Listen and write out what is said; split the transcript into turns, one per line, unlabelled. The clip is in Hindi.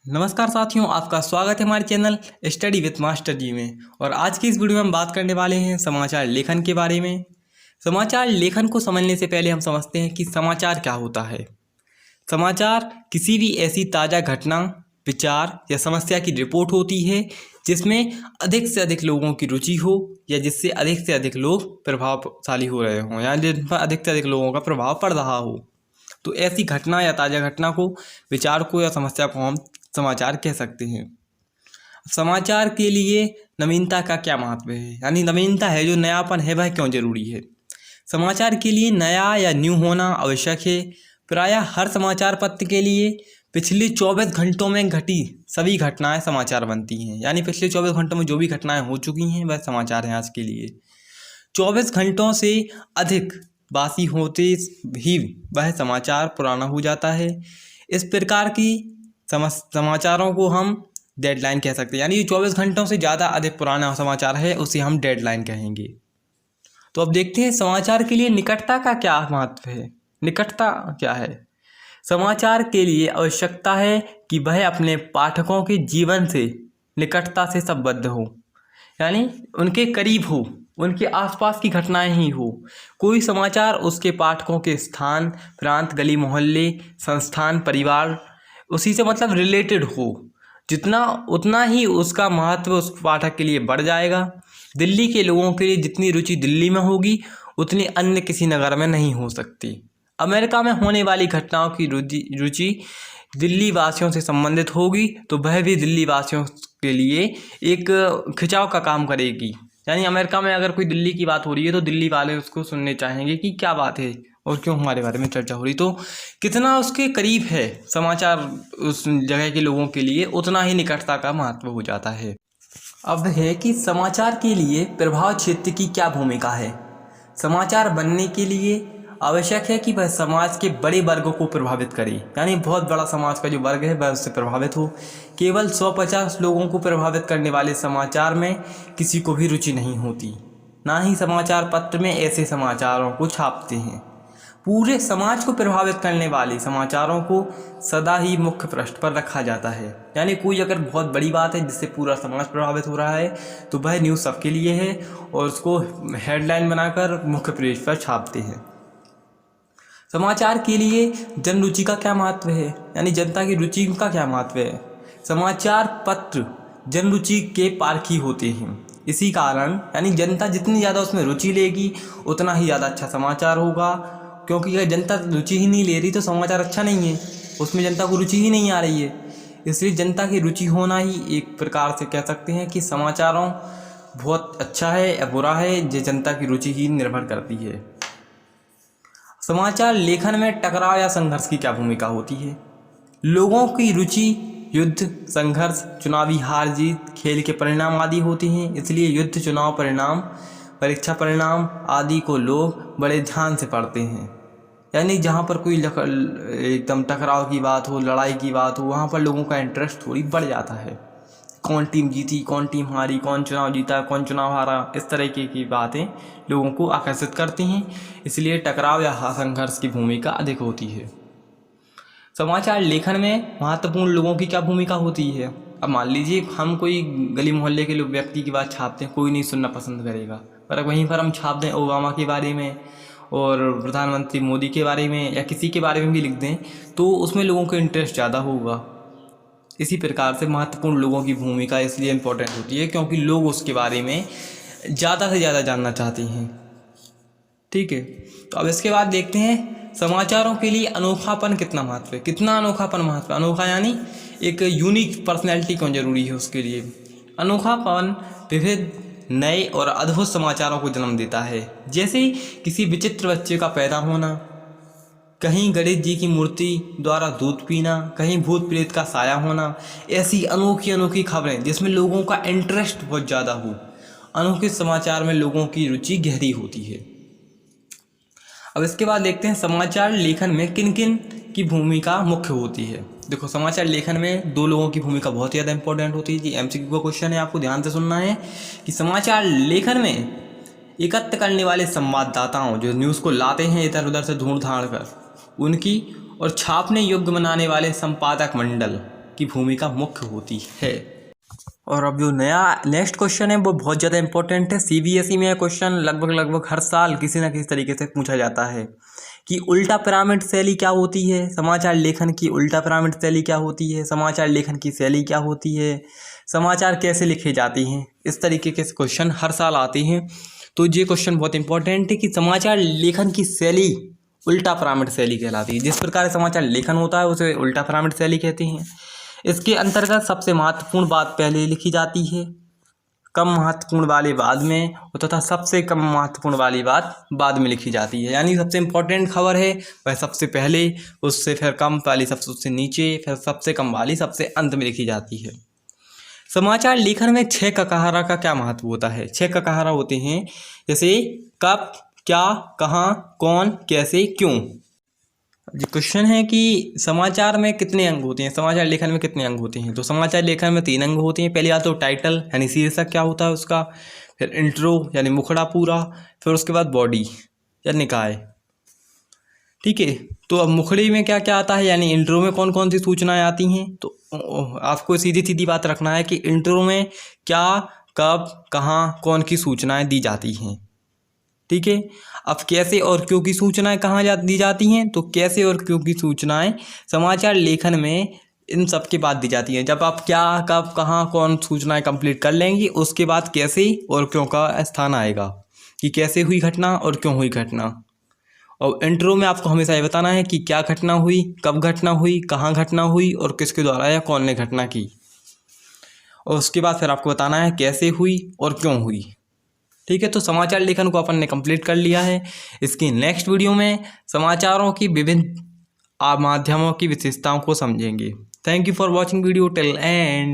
नमस्कार साथियों, आपका स्वागत है हमारे चैनल स्टडी विद मास्टर जी में। और आज की इस वीडियो में हम बात करने वाले हैं समाचार लेखन के बारे में। समाचार लेखन को समझने से पहले हम समझते हैं कि समाचार क्या होता है। समाचार किसी भी ऐसी ताज़ा घटना, विचार या समस्या की रिपोर्ट होती है जिसमें अधिक से अधिक लोगों की रुचि हो या जिससे अधिक से अधिक लोग प्रभावशाली हो रहे हों या जिन पर अधिक से अधिक लोगों का प्रभाव पड़ रहा हो। तो ऐसी घटना या ताज़ा घटना को, विचार को या समस्या को हम समाचार कह सकते हैं। समाचार के लिए नवीनता का क्या महत्व है, यानी नवीनता है जो नयापन है वह क्यों जरूरी है। समाचार के लिए नया या न्यू होना आवश्यक है। प्रायः हर समाचार पत्र के लिए पिछले 24 घंटों में घटी सभी घटनाएं समाचार बनती हैं, यानी पिछले 24 घंटों में जो भी घटनाएं हो चुकी हैं वह समाचार हैं आज के लिए। 24 घंटों से अधिक बासी होते ही वह समाचार पुराना हो जाता है। इस प्रकार की समाचारों को हम डेडलाइन कह सकते हैं, यानी 24 घंटों से ज़्यादा अधिक पुराना समाचार है उसे हम डेडलाइन कहेंगे। तो अब देखते हैं समाचार के लिए निकटता का क्या महत्व है। निकटता क्या है? समाचार के लिए आवश्यकता है कि वह अपने पाठकों के जीवन से निकटता से संबद्ध हो, यानी उनके करीब हो, उनके आसपास की घटनाएं ही हो। कोई समाचार उसके पाठकों के स्थान, प्रांत, गली मोहल्ले, संस्थान, परिवार, उसी से मतलब रिलेटेड हो, जितना उतना ही उसका महत्व उस पाठक के लिए बढ़ जाएगा। दिल्ली के लोगों के लिए जितनी रुचि दिल्ली में होगी उतनी अन्य किसी नगर में नहीं हो सकती। अमेरिका में होने वाली घटनाओं की रुचि दिल्ली वासियों से संबंधित होगी तो वह भी दिल्ली वासियों के लिए एक खिंचाव का काम करेगी। यानी अमेरिका में अगर कोई दिल्ली की बात हो रही है तो दिल्ली वाले उसको सुनने चाहेंगे कि क्या बात है और क्यों हमारे बारे में चर्चा हो रही। तो कितना उसके करीब है समाचार उस जगह के लोगों के लिए, उतना ही निकटता का महत्व हो जाता है। अब है कि समाचार के लिए प्रभाव क्षेत्र की क्या भूमिका है। समाचार बनने के लिए आवश्यक है कि वह समाज के बड़े वर्गों को प्रभावित करे, यानी बहुत बड़ा समाज का जो वर्ग है वह उससे प्रभावित हो। केवल 150 लोगों को प्रभावित करने वाले समाचार में किसी को भी रुचि नहीं होती। ना ही समाचार पत्र में ऐसे समाचारों को छापते हैं। पूरे समाज को प्रभावित करने वाले समाचारों को सदा ही मुख्य पृष्ठ पर रखा जाता है, यानी कोई अगर बहुत बड़ी बात है जिससे पूरा समाज प्रभावित हो रहा है तो वह न्यूज़ सबके लिए है और उसको हेडलाइन बनाकर मुख्य पेज पर छापते हैं। समाचार के लिए जन रुचि का क्या महत्व है, यानी जनता की रुचि का क्या महत्व है। समाचार पत्र जन रुचि के पारखी होते हैं। इसी कारण यानी जनता जितनी ज़्यादा उसमें रुचि लेगी उतना ही ज़्यादा अच्छा समाचार होगा, क्योंकि अगर जनता रुचि ही नहीं ले रही तो समाचार अच्छा नहीं है, उसमें जनता को रुचि ही नहीं आ रही है। इसलिए जनता की रुचि होना ही एक प्रकार से कह सकते हैं कि समाचारों बहुत अच्छा है या बुरा है, ये जनता की रुचि ही निर्भर करती है। समाचार लेखन में टकराव या संघर्ष की क्या भूमिका होती है। लोगों की रुचि युद्ध, संघर्ष, चुनावी हार जीत, खेल के परिणाम आदि होती हैं। इसलिए युद्ध, चुनाव परिणाम, परीक्षा परिणाम आदि को लोग बड़े ध्यान से पढ़ते हैं। यानी जहाँ पर कोई एकदम टकराव की बात हो, लड़ाई की बात हो, वहाँ पर लोगों का इंटरेस्ट थोड़ी बढ़ जाता है। कौन टीम जीती, कौन टीम हारी, कौन चुनाव जीता, कौन चुनाव हारा, इस तरीके की बातें लोगों को आकर्षित करती हैं। इसलिए टकराव या संघर्ष की भूमिका अधिक होती है। समाचार लेखन में महत्वपूर्ण लोगों की क्या भूमिका होती है। अब मान लीजिए हम कोई गली मोहल्ले के लोग व्यक्ति की बात छापते हैं, कोई नहीं सुनना पसंद करेगा, पर वहीं पर हम छाप दें ओबामा के बारे में और प्रधानमंत्री मोदी के बारे में या किसी के बारे में भी लिख दें तो उसमें लोगों का इंटरेस्ट ज़्यादा होगा। इसी प्रकार से महत्वपूर्ण लोगों की भूमिका इसलिए इम्पोर्टेंट होती है क्योंकि लोग उसके बारे में ज़्यादा से ज़्यादा जानना चाहते हैं। ठीक है, तो अब इसके बाद देखते हैं समाचारों के लिए अनोखापन कितना महत्व है। कितना अनोखापन महत्व है। अनोखा यानी एक यूनिक पर्सनैलिटी क्यों जरूरी है उसके लिए। अनोखापन विविध, नए और अद्भुत समाचारों को जन्म देता है। जैसे किसी विचित्र बच्चे का पैदा होना, कहीं गणेश जी की मूर्ति द्वारा दूध पीना, कहीं भूत प्रेत का साया होना। ऐसी अनोखी अनोखी खबरें जिसमें लोगों का इंटरेस्ट बहुत ज़्यादा हो। अनोखे समाचार में लोगों की रुचि गहरी होती है। अब इसके बाद देखते हैं समाचार लेखन में किन किन की भूमिका मुख्य होती है। देखो, समाचार लेखन में दो लोगों की भूमिका बहुत ज़्यादा इंपॉर्टेंट होती है। जी एमसीक्यू का क्वेश्चन है, आपको ध्यान से सुनना है कि समाचार लेखन में एकत्र करने वाले संवाददाताओं जो न्यूज़ को लाते हैं इधर उधर से ढूंढ धाड़ कर, उनकी, और छापने योग्य बनाने वाले संपादक मंडल, की भूमिका मुख्य होती है। और अब जो नया नेक्स्ट क्वेश्चन है वो बहुत ज़्यादा इंपॉर्टेंट है। CBSE में क्वेश्चन लगभग हर साल किसी न किसी तरीके से पूछा जाता है कि उल्टा पिरामिड शैली क्या होती है, समाचार लेखन की उल्टा पिरामिड शैली क्या होती है, समाचार लेखन की शैली क्या होती है, समाचार कैसे लिखे जाते हैं। इस तरीके के क्वेश्चन हर साल आते हैं। तो ये क्वेश्चन बहुत इंपॉर्टेंट है कि समाचार लेखन की शैली उल्टा पिरामिड शैली कहलाती है। जिस प्रकार समाचार लेखन होता है उसे उल्टा पिरामिड शैली कहते हैं। इसके अंतर्गत सबसे महत्वपूर्ण बात पहले लिखी जाती है, कम महत्वपूर्ण वाली बाद में, तथा सबसे कम महत्वपूर्ण वाली बात बाद में लिखी जाती है। यानी सबसे इम्पोर्टेंट खबर है वह सबसे पहले, उससे फिर कम वाली सबसे नीचे, फिर सबसे कम वाली सबसे अंत में लिखी जाती है। समाचार लेखन में 6 ककाहारा का क्या महत्व होता है। 6 ककाहारा होते हैं, जैसे कब, क्या, कहाँ, कौन, कैसे, क्यों। जो क्वेश्चन है कि समाचार में कितने अंग होते हैं, समाचार लेखन में कितने अंग होते हैं। तो समाचार लेखन में 3 अंग होते हैं। पहले आता तो टाइटल यानी शीर्षक क्या होता है उसका, फिर इंट्रो यानी मुखड़ा पूरा, फिर उसके बाद बॉडी या निकाय। ठीक है, तो अब मुखड़े में क्या क्या आता है, यानी इंट्रो में कौन कौन सी सूचनाएं आती हैं। तो आपको सीधी सीधी बात रखना है कि इंट्रो में क्या, कब, कहाँ, कौन की सूचनाएं दी जाती हैं। ठीक है, अब कैसे और क्यों की सूचनाएं कहाँ दी जाती हैं। तो कैसे और क्यों की सूचनाएं समाचार लेखन में इन सब के बाद दी जाती हैं। जब आप क्या, कब, कहाँ, कौन सूचनाएं कंप्लीट कर लेंगे उसके बाद कैसे और क्यों का स्थान आएगा कि कैसे हुई घटना और क्यों हुई घटना। और इंट्रो में आपको हमेशा ये बताना है कि क्या घटना हुई, कब घटना हुई, कहाँ घटना हुई और किसके द्वारा या कौन ने घटना की। और उसके बाद फिर आपको बताना है कैसे हुई और क्यों हुई। ठीक है, तो समाचार लेखन को अपन ने कंप्लीट कर लिया है। इसकी नेक्स्ट वीडियो में समाचारों की विभिन्न माध्यमों की विशेषताओं को समझेंगे। Thank you for watching video till and.